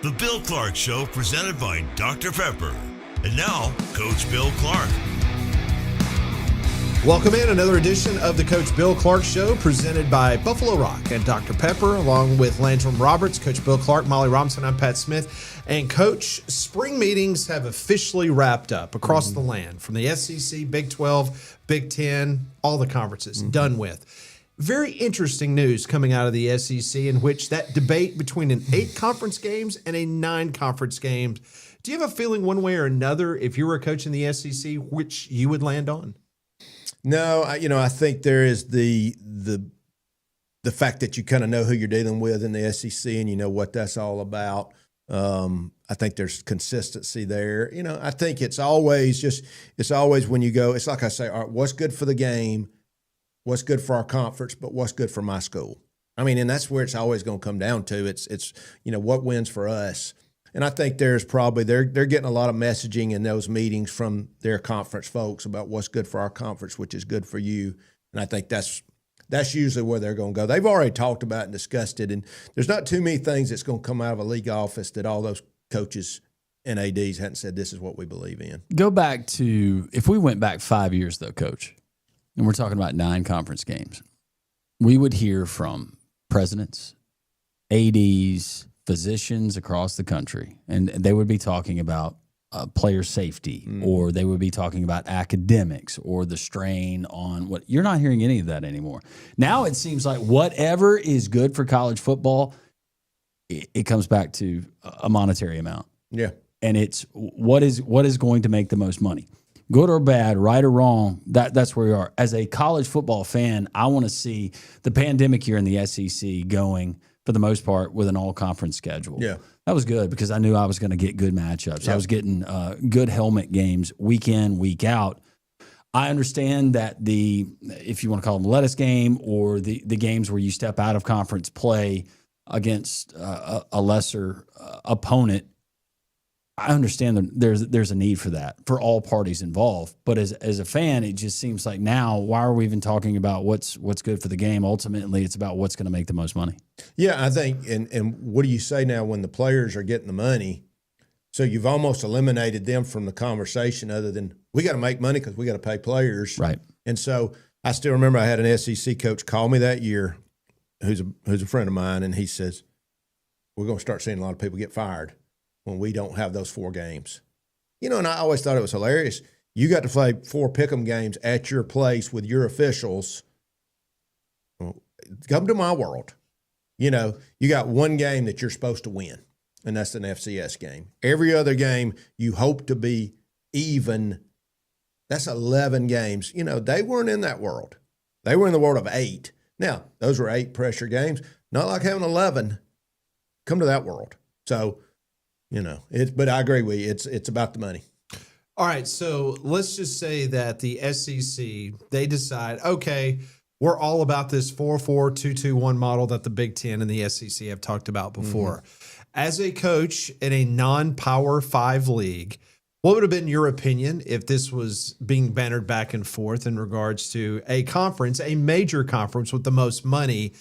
The Bill Clark Show, presented by Dr. Pepper. And now, Coach Bill Clark. Welcome in another edition of the Coach Bill Clark Show, presented by Buffalo Rock and Dr. Pepper, along with Landrum Roberts, Coach Bill Clark, Molly Robinson. I'm Pat Smith. And Coach, spring meetings have officially wrapped up across the land, from the SEC, Big 12, Big 10, all the conferences done with. Very interesting news coming out of the SEC, in which that debate between an 8 conference games and a 9 conference games. Do you have a feeling one way or another, if you were a coach in the SEC, which you would land on? No, I think there is the fact that you kind of know who you're dealing with in the SEC and you know what that's all about. I think there's consistency there. I think it's always when you go, it's like I say, all right, what's good for the game? What's good for our conference, but what's good for my school? I mean, and that's where it's always going to come down to. It's what wins for us. And I think there's probably they're getting a lot of messaging in those meetings from their conference folks about what's good for our conference, which is good for you. And I think that's usually where they're going to go. They've already talked about and discussed it, and there's not too many things that's going to come out of a league office that all those coaches and ADs hadn't said this is what we believe in. Go back to, if we went back 5 years though, Coach, and we're talking about 9 conference games, we would hear from presidents, ADs, physicians across the country, and they would be talking about player safety, or they would be talking about academics or the strain on what. You're not hearing any of that anymore. Now it seems like whatever is good for college football, it comes back to a monetary amount. Yeah. And it's what is going to make the most money. Good or bad, right or wrong, that's where we are. As a college football fan, I want to see the pandemic year in the SEC going, for the most part, with an all-conference schedule. Yeah. That was good because I knew I was going to get good matchups. Yeah. I was getting good helmet games week in, week out. I understand that if you want to call them lettuce game, or the games where you step out of conference play against a lesser opponent, I understand that there's a need for that for all parties involved. But as a fan, it just seems like now, why are we even talking about what's good for the game? Ultimately, it's about what's going to make the most money. Yeah, I think, and what do you say now when the players are getting the money? So you've almost eliminated them from the conversation, other than we got to make money because we got to pay players. Right. And so I still remember I had an SEC coach call me that year, who's a friend of mine, and he says, we're going to start seeing a lot of people get fired when we don't have those 4 games. And I always thought it was hilarious. You got to play 4 pick'em games at your place with your officials. Well, come to my world. You got 1 game that you're supposed to win, and that's an FCS game. Every other game you hope to be even. That's 11 games. They weren't in that world. They were in the world of 8. Now, those were 8 pressure games. Not like having 11. Come to that world. So, but I agree with you. It's about the money. All right, so let's just say that the SEC, they decide, okay, we're all about this 4-4-2-2-1 model that the Big Ten and the SEC have talked about before. As a coach in a non-Power 5 league, what would have been your opinion if this was being bannered back and forth in regards to a conference, a major conference with the most money,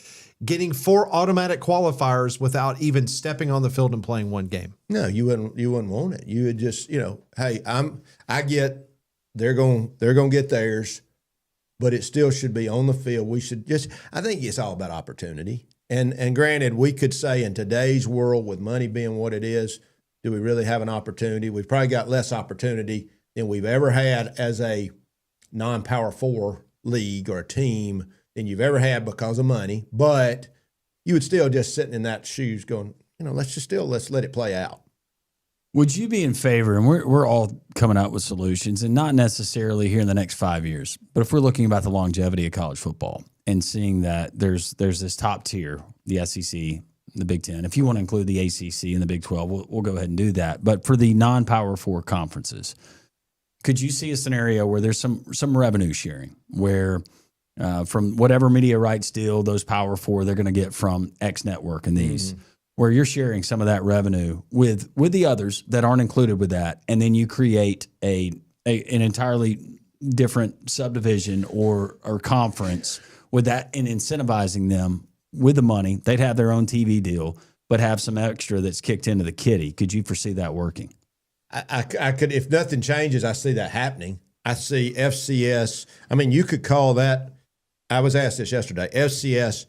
getting 4 automatic qualifiers without even stepping on the field and playing 1 game? No, you wouldn't want it. You would just, hey, I get they're going to get theirs, but it still should be on the field. We should I think it's all about opportunity. And granted, we could say in today's world, with money being what it is, do we really have an opportunity? We've probably got less opportunity than we've ever had as a non-Power 4 league or a team than you've ever had because of money. But you would still just sitting in that shoes going, let's let it play out. Would you be in favor, and we're all coming out with solutions, and not necessarily here in the next 5 years, but if we're looking about the longevity of college football and seeing that there's this top tier, the SEC, the Big Ten. If you want to include the ACC and the Big 12, we'll go ahead and do that. But for the non-Power 4 conferences, could you see a scenario where there's some revenue sharing, where from whatever media rights deal those Power 4 they're going to get from X Network and these, where you're sharing some of that revenue with the others that aren't included with that, and then you create an entirely different subdivision or conference with that, and incentivizing them with the money. They'd have their own TV deal, but have some extra that's kicked into the kitty. Could you foresee that working? I could, if nothing changes, I see that happening. I see FCS. I mean, you could call that. I was asked this yesterday. FCS,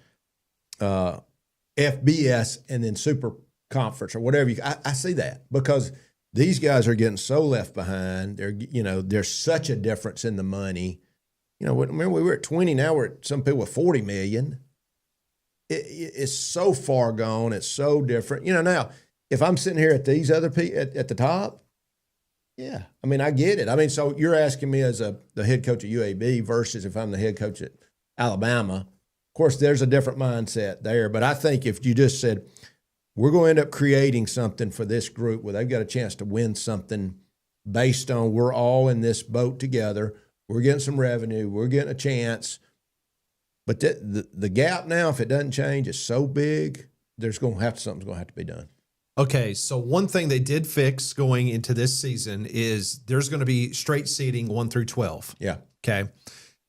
FBS, and then Super Conference or whatever. I see that because these guys are getting so left behind. There's such a difference in the money. Remember we were at 20. Now we're at some people with 40 million. It's so far gone. It's so different. Now if I'm sitting here at these other people at the top, yeah, I mean I get it. I mean, so you're asking me as the head coach at UAB versus if I'm the head coach at Alabama. Of course, there's a different mindset there. But I think if you just said we're going to end up creating something for this group where they've got a chance to win something based on we're all in this boat together. We're getting some revenue. We're getting a chance. But the gap now, if it doesn't change, is so big, something's going to have to be done. Okay, so one thing they did fix going into this season is there's going to be straight seeding 1 through 12. Yeah. Okay.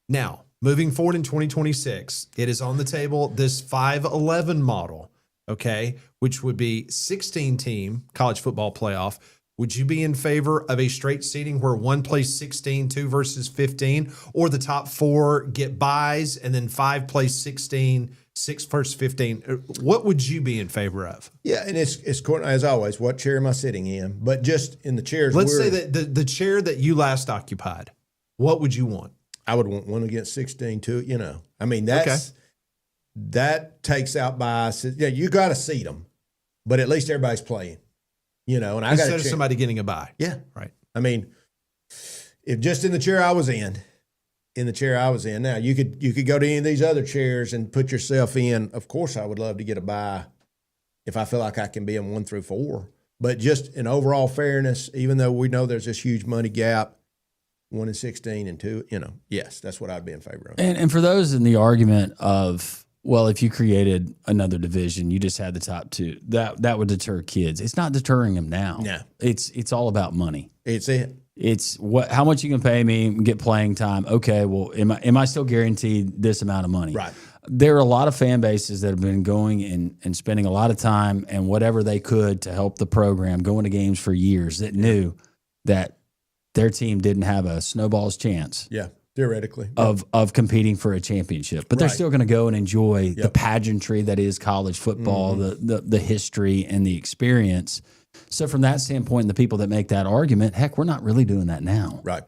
Now, moving forward in 2026, it is on the table, this 5-11 model, okay, which would be 16-team college football playoff. Would you be in favor of a straight seeding where one plays 16, 2 versus 15, or the top 4 get buys and then 5 plays 16, 6 versus 15? What would you be in favor of? Yeah, and it's as always, what chair am I sitting in? But just in the chairs. Let's say that the chair that you last occupied, what would you want? I would want 1 against 16 too. I mean, that takes out biases. Yeah, you got to seed them, but at least everybody's playing. And I got instead of somebody getting a bye. Yeah. Right. I mean, if just in the chair I was in, now you could go to any of these other chairs and put yourself in. Of course, I would love to get a bye if I feel like I can be in 1 through 4. But just in overall fairness, even though we know there's this huge money gap, 1 and 16 and 2, yes, that's what I'd be in favor of. And for those in the argument of, well, if you created another division, you just had the top 2, that would deter kids. It's not deterring them now. No. It's all about money. It's it. It's how much you can pay me and get playing time. Okay, well, am I still guaranteed this amount of money? Right. There are a lot of fan bases that have been going and spending a lot of time and whatever they could to help the program, going to games for years, that knew that their team didn't have a snowball's chance. Yeah. Theoretically. Of competing for a championship. But they're still going to go and enjoy the pageantry that is college football, the history and the experience. So from that standpoint, the people that make that argument, heck, we're not really doing that now. Right.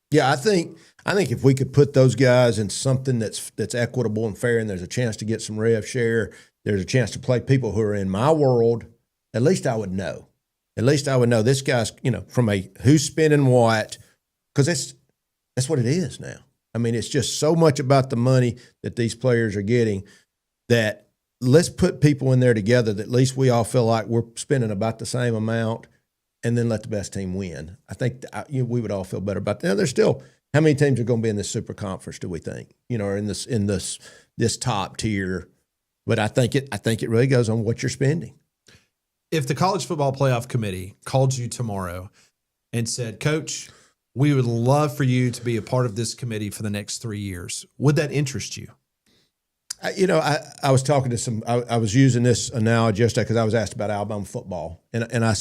Yeah, I think if we could put those guys in something that's equitable and fair and there's a chance to get some rev share, there's a chance to play people who are in my world, at least I would know. At least I would know this guy's, from a who's spending what, because that's what it is now. I mean, it's just so much about the money that these players are getting that let's put people in there together that at least we all feel like we're spending about the same amount and then let the best team win. I think we would all feel better about that. Now, there's still, how many teams are going to be in this super conference, do we think? Or in this top tier. But I think it really goes on what you're spending. If the College Football Playoff Committee called you tomorrow and said, Coach, we would love for you to be a part of this committee for the next 3 years, would that interest you? I was talking to I was using this analogy yesterday because I was asked about Alabama football. And I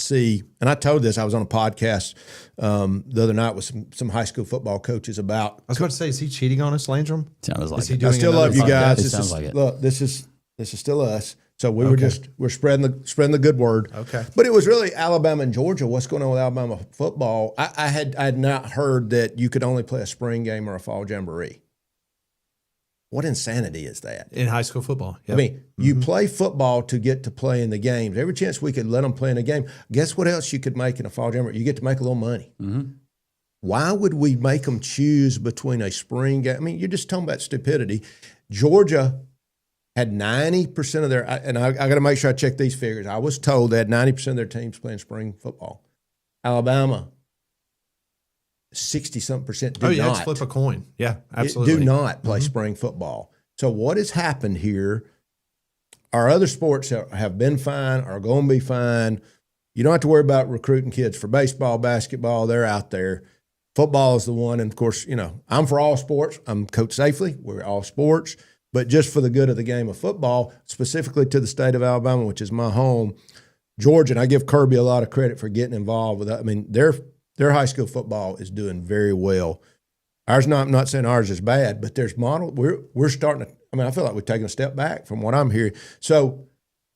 told this, I was on a podcast the other night with some high school football coaches about. I was about to say, is he cheating on us, Landrum? Sounds like it. I still love you guys. It sounds like it. Look, this is still us. So we're spreading the good word. Okay. But it was really Alabama and Georgia. What's going on with Alabama football? I had not heard that you could only play a spring game or a fall jamboree. What insanity is that? In high school football. Yep. I mean, you play football to get to play in the games. Every chance we could let them play in a game. Guess what else you could make in a fall jamboree? You get to make a little money. Mm-hmm. Why would we make them choose between a spring game? I mean, you're just talking about stupidity. Georgia had 90% of their, and I got to make sure I check these figures. I was told they had 90% of their teams playing spring football. Alabama, 60-something% do not. Let's flip a coin. Yeah, absolutely. Do not play spring football. So what has happened here, our other sports have been fine, are going to be fine. You don't have to worry about recruiting kids for baseball, basketball. They're out there. Football is the one. And, of course, I'm for all sports. I'm Coach Safely. We're all sports. but just for the good of the game of football, specifically to the state of Alabama, which is my home, Georgia, and I give Kirby a lot of credit for getting involved with that. I mean, their high school football is doing very well. Ours, I'm not saying ours is bad, but there's model. We're starting to. I mean, I feel like we're taking a step back from what I'm hearing. So,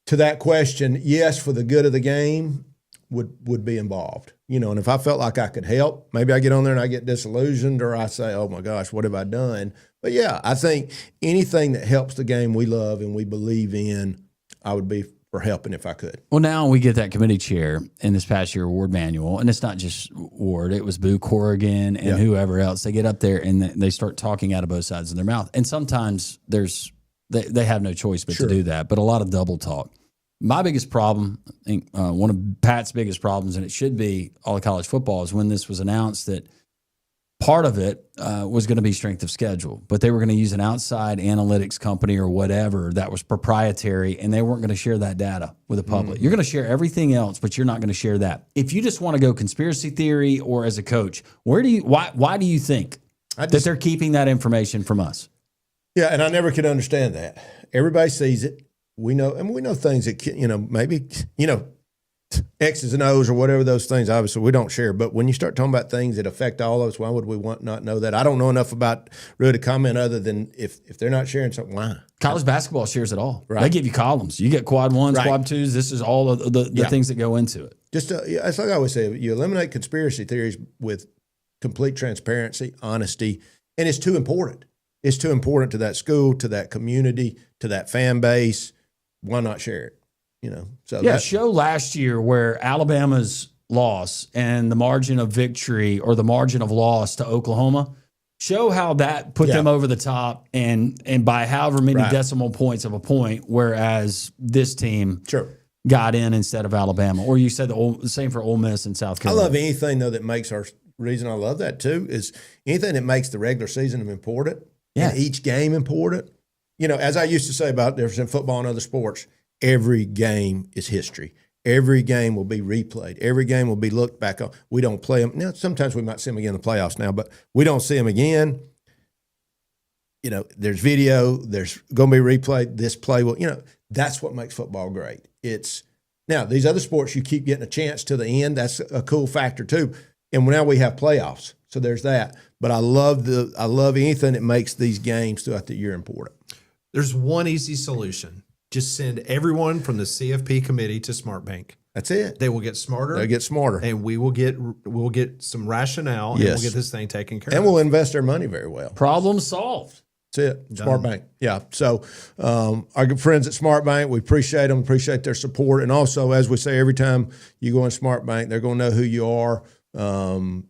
to that question, yes, for the good of the game, would be involved. And if I felt like I could help, maybe I get on there and I get disillusioned, or I say, "Oh my gosh, what have I done?" But yeah, I think anything that helps the game we love and we believe in, I would be for helping if I could. Well, now we get that committee chair in this past year, Ward Manuel, and it's not just Ward. It was Boo Corrigan and whoever else. They get up there and they start talking out of both sides of their mouth. And sometimes they have no choice but to do that, but a lot of double talk. My biggest problem, I think one of Pat's biggest problems, and it should be all of college football, is when this was announced that part of it was going to be strength of schedule, but they were going to use an outside analytics company or whatever that was proprietary, and they weren't going to share that data with the public. You're going to share everything else, but you're not going to share that. If you just want to go conspiracy theory or as a coach, why do you think that they're keeping that information from us? Yeah, and I never could understand that. Everybody sees it. We know things that, maybe, X's and O's or whatever those things, obviously we don't share. But when you start talking about things that affect all of us, why would we not know that? I don't know enough about really to comment other than if they're not sharing something, why? College basketball shares it all. Right. They give you columns. You get quad ones, quad twos. This is all of the things that go into it. It's like I always say, you eliminate conspiracy theories with complete transparency, honesty, and it's too important. It's too important to that school, to that community, to that fan base. Why not share it? So show last year where Alabama's loss and the margin of victory or the margin of loss to Oklahoma. Show how that put them over the top and by however many decimal points of a point, whereas this team got in instead of Alabama. Or you said the same for Ole Miss and South Carolina. I love anything though that makes our reason I love that too is anything that makes the regular season important and each game important. As I used to say about difference in football and other sports, every game is history. Every game will be replayed. Every game will be looked back on. We don't play them. Now, sometimes we might see them again in the playoffs now, but we don't see them again. There's video. There's going to be replayed. This play will, that's what makes football great. Now, these other sports, you keep getting a chance to the end. That's a cool factor too. And now we have playoffs. So there's that. But I love anything that makes these games throughout the year important. There's one easy solution. Just send everyone from the CFP committee to SmartBank. That's it. They will get smarter. They'll get smarter. And we'll get some rationale and we'll get this thing taken care of. And we'll invest their money very well. Problem solved. That's it. SmartBank. Yeah. So our good friends at SmartBank, we appreciate them, appreciate their support. And also, as we say, every time you go in SmartBank, they're going to know who you are.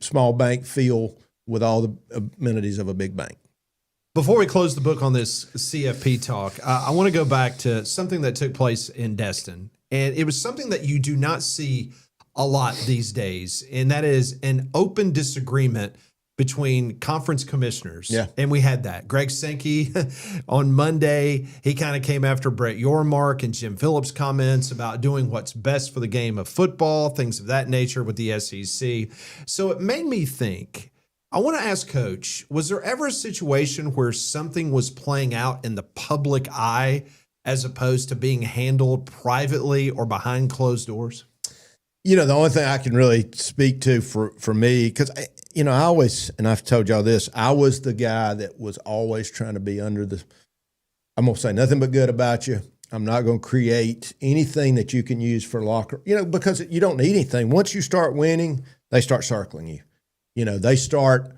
Small bank feel with all the amenities of a big bank. Before we close the book on this CFP talk, I want to go back to something that took place in Destin. And it was something that you do not see a lot these days, and that is an open disagreement between conference commissioners. Yeah. And we had that. Greg Sankey on Monday, he kind of came after Brett Yormark and Jim Phillips' comments about doing what's best for the game of football, things of that nature with the SEC. So it made me think, I want to ask Coach, was there ever a situation where something was playing out in the public eye as opposed to being handled privately or behind closed doors? The only thing I can really speak to for me, because, I always, and I've told y'all this, I was the guy that was always trying to be I'm going to say nothing but good about you. I'm not going to create anything that you can use for locker, because you don't need anything. Once you start winning, they start circling you. They start,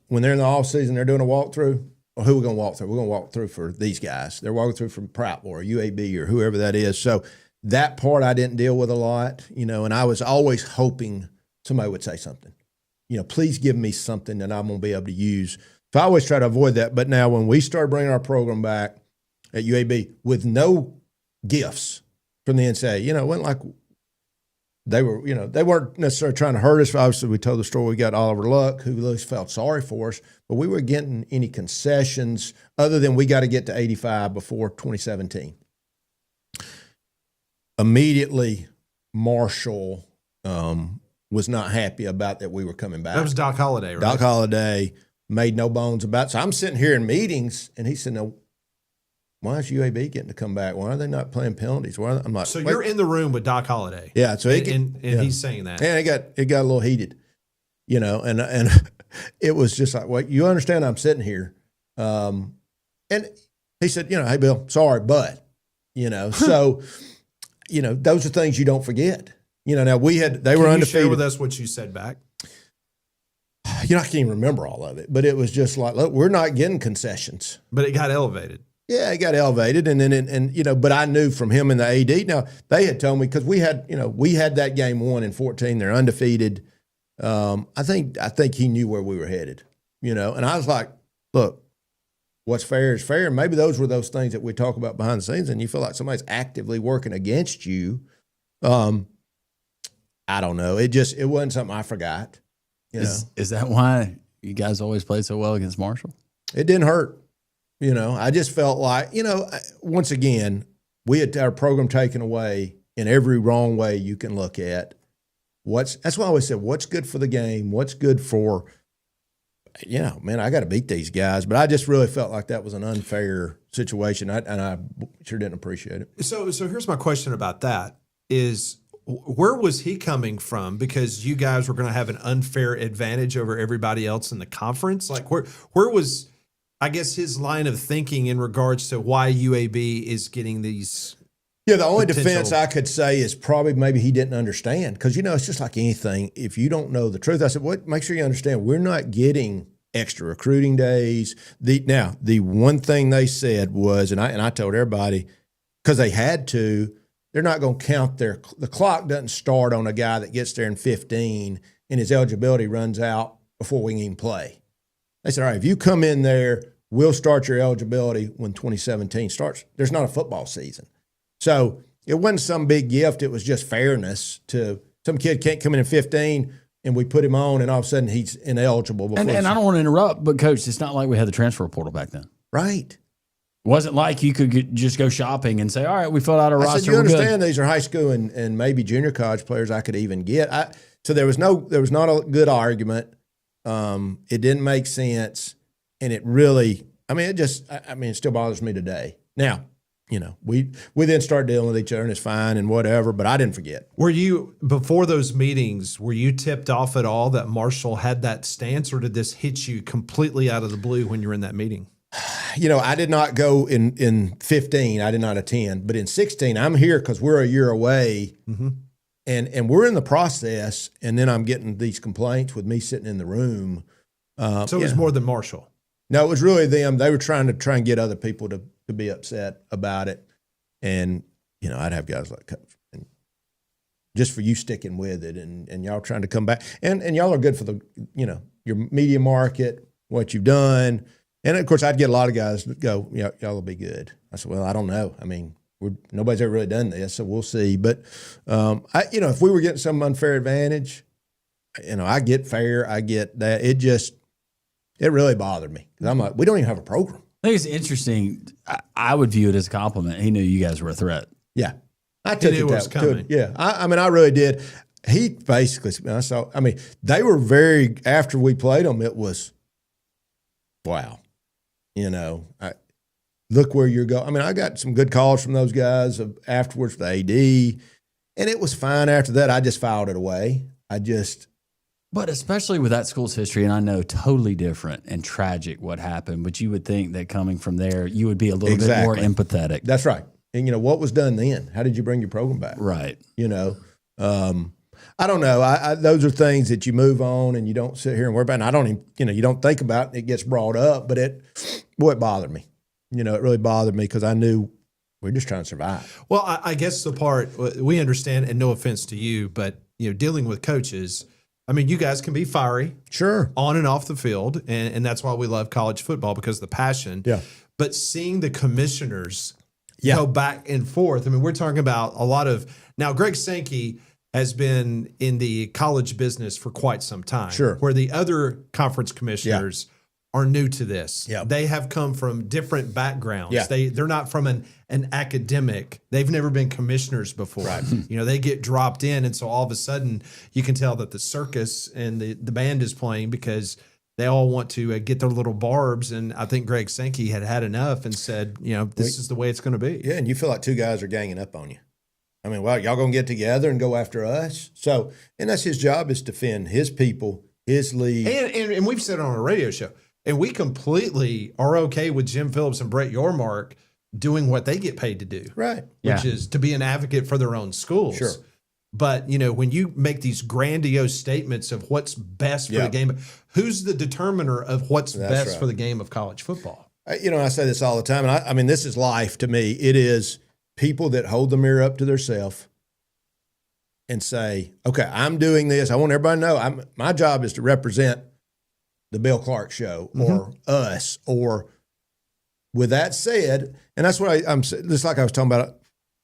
when they're in the off season, they're doing a walkthrough. Well, who are we going to walk through? We're going to walk through for these guys. They're walking through from Prattville or UAB or whoever that is. So that part I didn't deal with a lot, and I was always hoping somebody would say something. Please give me something that I'm going to be able to use. So I always try to avoid that. But now when we started bringing our program back at UAB with no gifts from the NCAA, it wasn't like they weren't necessarily trying to hurt us. Obviously, we told the story. We got Oliver Luck, who really felt sorry for us, but we were getting any concessions other than we got to get to 85 before 2017. Immediately, Marshall was not happy about that we were coming back. That was Doc Holliday, right? Doc Holliday made no bones about it. So I'm sitting here in meetings, and he said, no, why is UAB getting to come back? Why are they not playing penalties? Why? I'm like, So wait. you're in the room with Doc Holliday. Yeah. So and he's saying that. and it got a little heated, and it was just like, well, you understand I'm sitting here. And he said, hey, Bill, sorry, but, so, those are things you don't forget. Now they were Can you undefeated. share with us what you said back? I can't even remember all of it, but it was just like, look, we're not getting concessions. But it got elevated. Yeah, it got elevated, and then but I knew from him and the AD. Now they had told me because we had that game won in 14. They're undefeated. I think he knew where we were headed. And I was like, look, what's fair is fair. And maybe those were those things that we talk about behind the scenes, and you feel like somebody's actively working against you. I don't know. It wasn't something I forgot. Is that why you guys always played so well against Marshall? It didn't hurt. I just felt like, once again, we had our program taken away in every wrong way you can look at. That's why I always said, what's good for the game? What's good for, man, I got to beat these guys. But I just really felt like that was an unfair situation, and I sure didn't appreciate it. So here's my question about that is, where was he coming from? Because you guys were going to have an unfair advantage over everybody else in the conference. Like where was, I guess, his line of thinking in regards to why UAB is getting these? Yeah, the only potential defense I could say is probably maybe he didn't understand because, it's just like anything. If you don't know the truth, I said, make sure you understand we're not getting extra recruiting days. The one thing they said was, and I told everybody, because they had to, they're not going to count the clock doesn't start on a guy that gets there in 15 and his eligibility runs out before we can even play. They said, all right, if you come in there, we'll start your eligibility when 2017 starts. There's not a football season. So it wasn't some big gift. It was just fairness to some kid can't come in at 15 and we put him on and all of a sudden he's ineligible. And I don't want to interrupt, but Coach, it's not like we had the transfer portal back then. Right. It wasn't like you could just go shopping and say, all right, we filled out our roster. I said, you understand these are high school and maybe junior college players I could even get. So there was not a good argument. It didn't make sense. And it really, it still bothers me today. Now, we then start dealing with each other and it's fine and whatever, but I didn't forget. Were you, before those meetings, were you tipped off at all that Marshall had that stance, or did this hit you completely out of the blue when you were in that meeting? I did not go in 15. I did not attend. But in 16, I'm here because we're a year away. Mm-hmm. And we're in the process. And then I'm getting these complaints with me sitting in the room. So it was more than Marshall. No, it was really them. They were trying and get other people to be upset about it. And, I'd have guys like, Coach, and just for you sticking with it and y'all trying to come back. And y'all are good for the, your media market, what you've done. And, of course, I'd get a lot of guys that go, y'all will be good. I said, well, I don't know. Nobody's ever really done this, so we'll see. But, if we were getting some unfair advantage, I get fair. I get that. It really bothered me. Because I'm like, we don't even have a program. I think it's interesting. I would view it as a compliment. He knew you guys were a threat. Yeah. I took knew it it was coming. Yeah. I really did. He basically, they were very, after we played them, it was, wow. Look where you're going. I got some good calls from those guys afterwards, the AD, and it was fine after that. I just filed it away. But especially with that school's history, and I know totally different and tragic what happened, but you would think that coming from there, you would be a little bit more empathetic. That's right. And, what was done then? How did you bring your program back? Right. I don't know. Those are things that you move on and you don't sit here and worry about. And I don't even, you don't think about it. It gets brought up, but it bothered me. It really bothered me because I knew we're just trying to survive. Well, I guess the part we understand, and no offense to you, but, dealing with coaches, you guys can be fiery. Sure. On and off the field. And that's why we love college football, because of the passion. Yeah. But seeing the commissioners go back and forth. We're talking about a lot of, now Greg Sankey has been in the college business for quite some time. Sure. Where the other conference commissioners are new to this. Yeah. They have come from different backgrounds. Yeah. They're not from an academic. They've never been commissioners before. Right. They get dropped in, and so all of a sudden you can tell that the circus and the band is playing because they all want to get their little barbs. And I think Greg Sankey had enough and said, this is the way it's going to be. Yeah, and you feel like two guys are ganging up on you. I mean, well, y'all going to get together and go after us? So, and that's his job, is to defend his people, his league. And we've said it on a radio show, and we completely are okay with Jim Phillips and Brett Yormark doing what they get paid to do. Right. Which is to be an advocate for their own schools. Sure. But, when you make these grandiose statements of what's best for the game, who's the determiner of what's best for the game of college football? I say this all the time, and I mean, this is life to me. It is people that hold the mirror up to themselves and say, okay, I'm doing this. I want everybody to know my job is to represent the Bill Clark Show or us. Or with that said, and that's what I'm just like I was talking about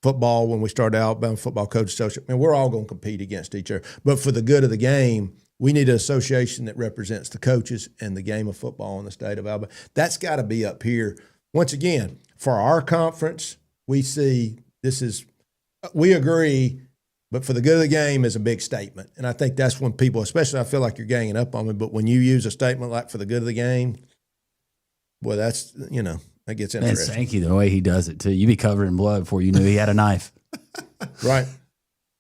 football when we started Alabama Football Coach Association. I mean, we're all going to compete against each other. But for the good of the game, we need an association that represents the coaches and the game of football in the state of Alabama. That's got to be up here. Once again, for our conference, we see we agree, but for the good of the game is a big statement. And I think that's when people, especially I feel like you're ganging up on me, but when you use a statement like for the good of the game, well, that's, that gets interesting. And Sankey, the way he does it too, you'd be covered in blood before you knew he had a knife. Right.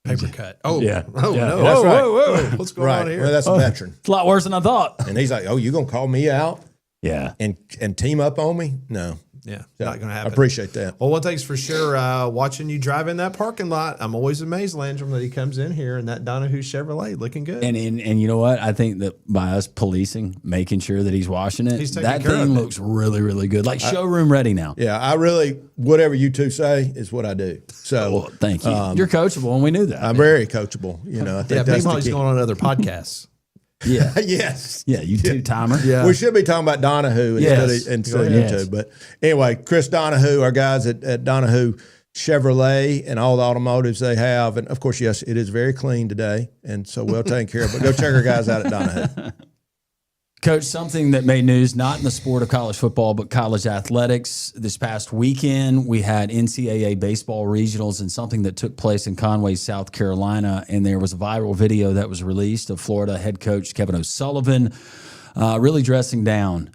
Paper cut. Oh, yeah. Oh, Yeah. no. That's right. Whoa. What's going on here? Well, that's a veteran. It's a lot worse than I thought. And he's like, oh, you going to call me out Yeah. and team up on me? No. Yeah, So, not going to I happen. appreciate that. Well, one thing's for sure, watching you drive in that parking lot, I'm always amazed, Landrum, that he comes in here in that Donahue Chevrolet looking good. And you know what? I think that by us policing, making sure that he's washing it, He's taking that care of thing it. looks really, really good. Like showroom ready now. Yeah, I really, whatever you two say is what I do. So Well, thank you. You're coachable, and we knew that. I'm very coachable. I think yeah, that's meanwhile, the he's key. going on other podcasts. Yeah. Yes. Yeah, you two-timer. Yeah. We should be talking about Donahue Yes. instead of Yes. you two. But anyway, Chris Donahue, our guys at Donahue Chevrolet and all the automotives they have. And of course, yes, it is very clean today and so well taken care of. But go check our guys out at Donahue. Coach, something that made news, not in the sport of college football, but college athletics. This past weekend, we had NCAA baseball regionals and something that took place in Conway, South Carolina. And there was a viral video that was released of Florida head coach Kevin O'Sullivan really dressing down.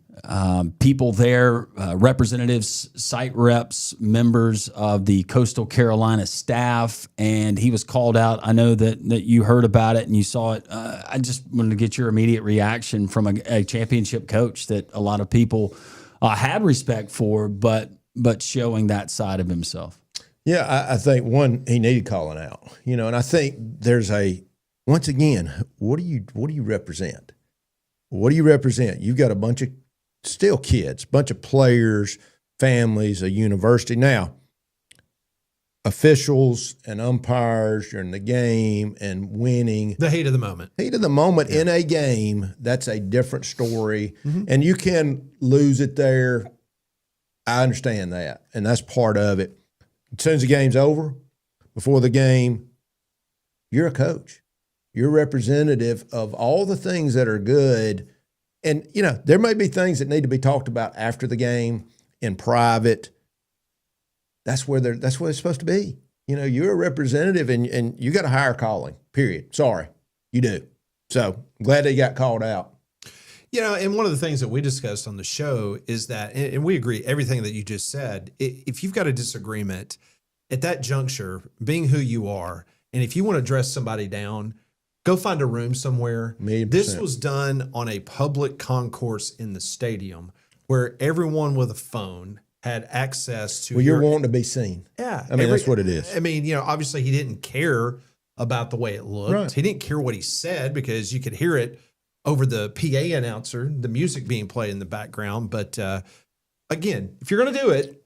People there, representatives, site reps, members of the Coastal Carolina staff, and he was called out. I know that you heard about it and you saw it. I just wanted to get your immediate reaction from a championship coach that a lot of people had respect for, but showing that side of himself. Yeah, I think one, he needed calling out, and I think there's once again, what do you represent? What do you represent? You've got a bunch of still kids, bunch of players, families, a university. Now, officials and umpires during the game and winning. The heat of the moment. Heat of the moment in a game, that's a different story. And you can lose it there. I understand that. And that's part of it. As soon as the game's over, before the game, you're a coach. You're representative of all the things that are good. And, there may be things that need to be talked about after the game in private. That's where it's supposed to be. You're a representative and you got a higher calling, period. Sorry, you do. So I'm glad they got called out. And one of the things that we discussed on the show is that, and we agree, everything that you just said, if you've got a disagreement at that juncture, being who you are, and if you want to dress somebody down, go find a room somewhere. 1,000,000%. This was done on a public concourse in the stadium where everyone with a phone had access to. Well, you're wanting to be seen. Yeah. I mean, that's what it is. I mean, obviously he didn't care about the way it looked. Right. He didn't care what he said because you could hear it over the PA announcer, the music being played in the background. But again, if you're going to do it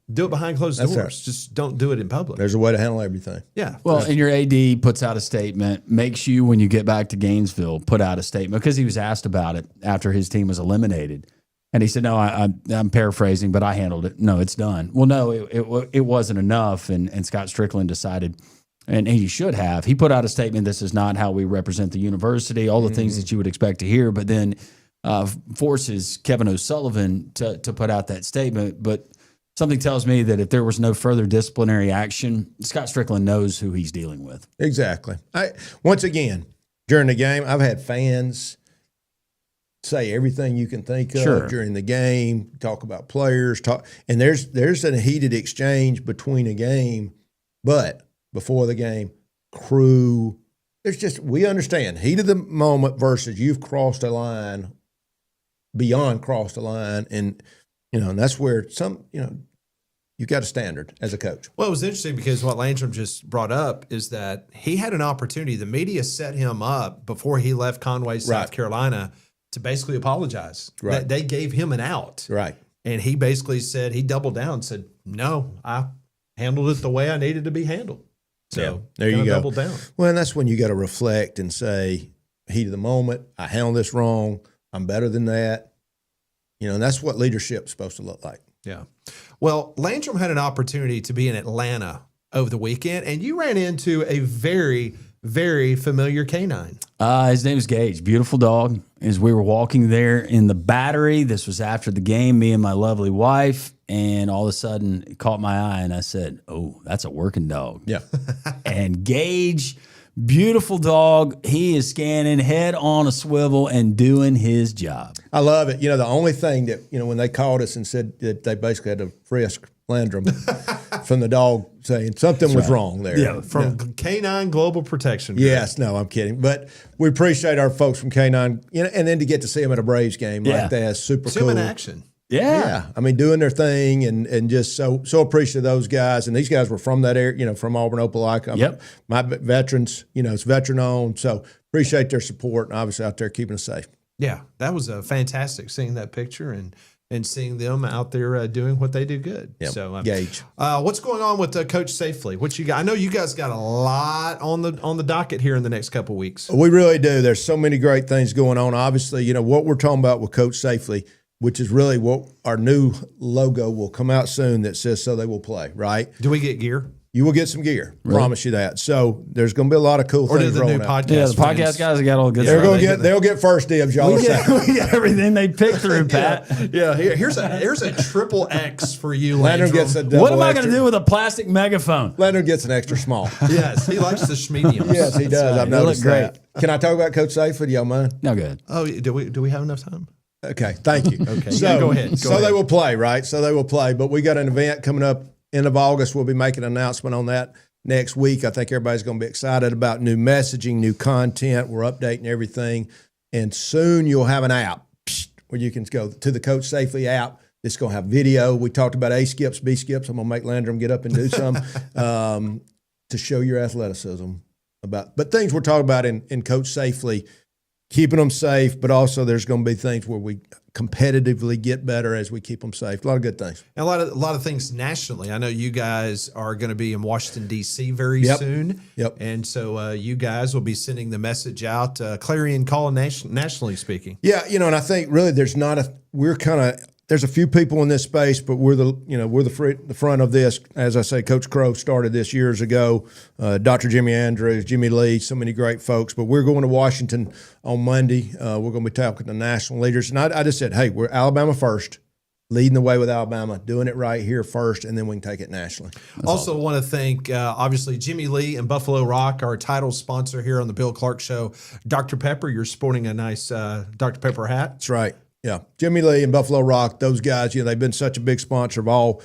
behind closed That's doors. right. Just don't do it in public. There's a way to handle everything. Yeah. Well, and your AD puts out a statement, makes you, when you get back to Gainesville, put out a statement because he was asked about it after his team was eliminated. And he said, no, I'm paraphrasing, but I handled it. No, it's done. Well, no, it wasn't enough. And Scott Strickland decided, and he should have, he put out a statement, this is not how we represent the university, all the things that you would expect to hear, but then forces Kevin O'Sullivan to put out that statement. But something tells me that if there was no further disciplinary action, Scott Strickland knows who he's dealing with. Exactly. Once again, during the game, I've had fans say everything you can think of Sure. during the game, talk about players, and there's a heated exchange between a game, but before the game, crew, we understand heat of the moment versus you've crossed a line, beyond crossed a line, and and that's where you got a standard as a coach. Well, it was interesting because what Landrum just brought up is that he had an opportunity. The media set him up before he left Conway, South Right. Carolina, to basically apologize. Right. They gave him an out. Right. And he basically said, he doubled down and said, no, I handled it the way I needed to be handled. So Yeah, there you kinda go. doubled down. Well, and that's when you got to reflect and say, heat of the moment, I handled this wrong. I'm better than that. And that's what leadership's supposed to look like. Yeah. Well, Landrum had an opportunity to be in Atlanta over the weekend, and you ran into a very, very familiar canine. His name is Gage. Beautiful dog. As we were walking there in the Battery, this was after the game, me and my lovely wife, and all of a sudden it caught my eye, and I said, "Oh, that's a working dog." Yeah. And Gage, beautiful dog. He is scanning, head on a swivel, and doing his job. I love it. The only thing that, when they called us and said that they basically had to frisk Landrum from the dog saying something was wrong there. Yeah, from Canine Global Protection. Yes, no, I'm kidding. But we appreciate our folks from K9, and then to get to see them at a Braves game like that is super See cool. him in action. Yeah, I mean, doing their thing and just so appreciative of those guys. And these guys were from that area, from Auburn, Opelika. Yep. My veterans, it's veteran owned. So appreciate their support and obviously out there keeping us safe. Yeah, that was fantastic seeing that picture and seeing them out there doing what they do good. Yep. So, Gage. what's going on with Coach Safely? What you got? I know you guys got a lot on the docket here in the next couple of weeks. We really do. There's so many great things going on. Obviously, what we're talking about with Coach Safely, which is really what our new logo will come out soon that says "So They Will Play." Right? Do we get gear? You will get some gear. Promise you that. So there's going to be a lot of cool Or do things the new rolling out. podcast? Yeah, the podcast friends- guys got all the good They're stuff. going to get. They'll get first dibs, y'all. We get everything they pick through, Pat. Yeah, here's a triple X for you, Landon Landrum. gets a double What am I going extra. to do with a plastic megaphone? Landon gets an extra small. Yes, he likes the mediums. Yes, he does. I've They look noticed great. that. Can I talk about Coach Safely? Do y'all mind? No good. Oh, do we have enough time? Okay, thank you. Okay, so, yeah, go ahead. Go so ahead. they will play, right? So they will play. But we got an event coming up end of August. We'll be making an announcement on that next week. I think everybody's going to be excited about new messaging, new content. We're updating everything. And soon you'll have an app where you can go to the Coach Safely app. It's going to have video. We talked about A skips, B skips. I'm going to make Landrum get up and do some to show your athleticism. But things we're talking about in Coach Safely, keeping them safe, but also there's going to be things where we competitively get better as we keep them safe. A lot of good things. And a lot of things nationally. I know you guys are going to be in Washington, D.C. very soon. Yep. And so you guys will be sending the message out, clarion call nationally speaking. Yeah, and I think really there's a few people in this space, but we're the front of this. As I say, Coach Crow started this years ago. Dr. Jimmy Andrews, Jimmy Lee, so many great folks. But we're going to Washington on Monday. We're going to be talking to national leaders, and I just said, hey, we're Alabama first, leading the way with Alabama, doing it right here first, and then we can take it nationally. Also want to thank, obviously, Jimmy Lee and Buffalo Rock, our title sponsor here on the Bill Clark Show. Dr. Pepper, you're sporting a nice Dr. Pepper hat. That's right. Yeah, Jimmy Lee and Buffalo Rock, those guys, they've been such a big sponsor of all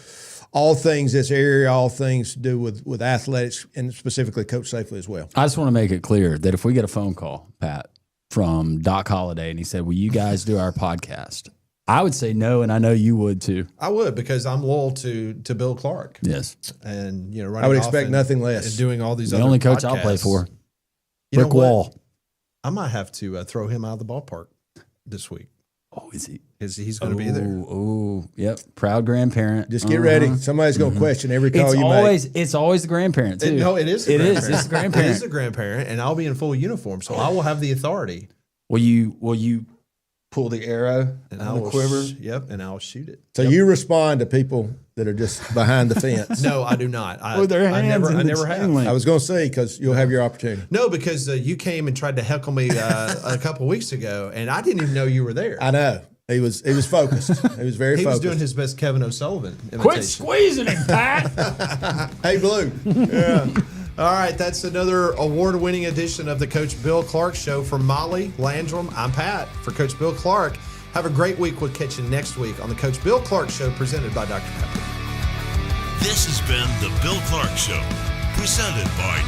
things this area, all things to do with athletics, and specifically Coach Safely as well. I just want to make it clear that if we get a phone call, Pat, from Doc Holliday, and he said, "Will you guys do our podcast?" I would say no, and I know you would too. I would, because I'm loyal to Bill Clark. Yes. And, running I would off expect and- nothing less. And doing all these The other only coach I'll play podcasts. for. You know Brick what? wall. I might have to throw him out of the ballpark this week. Oh, is he? Because he's going to be there. Oh, yep. Proud grandparent. Just get ready. Somebody's going to question every call you make. It's always the grandparent too. No, it is. It is. It's the It grandparent. is the grandparent, and I'll be in full uniform, so I will have the authority. Will you pull the arrow And on I the will quiver? and I'll shoot it. So you respond to people that are just behind the fence. No, I do not. With their I hands never, in I the never chain have. link. I was going to say, because you'll have your opportunity. No, because you came and tried to heckle me a couple weeks ago, and I didn't even know you were there. I know. He was focused. He was very He was focused. doing his best Kevin O'Sullivan imitation. Quit squeezing him, Pat. Hey, Blue. Yeah. All right, that's another award-winning edition of the Coach Bill Clark Show. For Molly Landrum, I'm Pat. For Coach Bill Clark, have a great week. We'll catch you next week on the Coach Bill Clark Show, presented by Dr. Pepper. This has been the Bill Clark Show, presented by